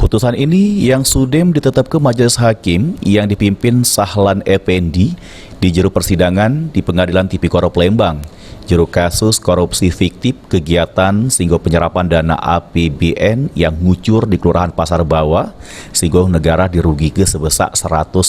Putusan ini yang sudem ditetapkan Majelis Hakim yang dipimpin Sahlan Effendi di juru persidangan di Pengadilan Tipikor Palembang, juru kasus korupsi fiktif kegiatan sehingga penyerapan dana APBN yang ngucur di Kelurahan Pasar Bawah sehingga negara dirugikan sebesar 184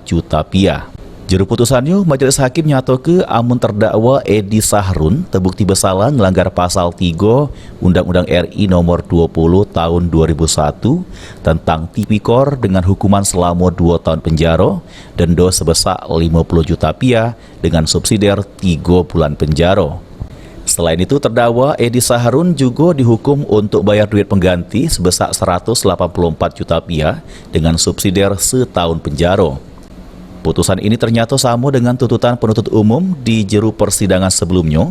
juta rupiah. Juru putusannya, Majelis Hakim nyatoke amun terdakwa Edi Sahrun terbukti bersalah melanggar pasal 3 Undang-Undang RI nomor 20 tahun 2001 tentang tipikor dengan hukuman selama 2 tahun penjara, denda sebesar 50 juta rupiah dengan subsidiar 3 bulan penjara. Selain itu, terdakwa Edi Sahrun juga dihukum untuk bayar duit pengganti sebesar 184 juta rupiah dengan subsidiar setahun penjara. Putusan ini ternyata sama dengan tuntutan penuntut umum di juru persidangan sebelumnya.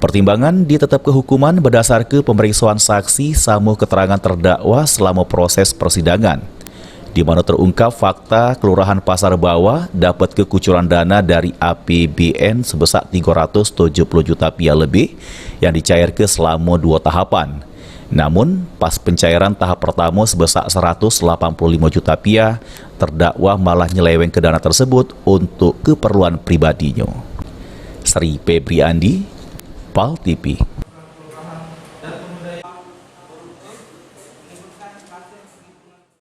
Pertimbangan ditetapkan hukuman berdasarkan pemeriksaan saksi sama keterangan terdakwa selama proses persidangan, di mana terungkap fakta Kelurahan Pasar Bawah dapat kekucuran dana dari APBN sebesar 370 juta rupiah lebih yang dicairkan selama 2 tahapan. Namun, pas pencairan tahap pertama sebesar 185 juta rupiah, terdakwa malah nyeleweng ke dana tersebut untuk keperluan pribadinya. Sri Febriandi, PAL TV.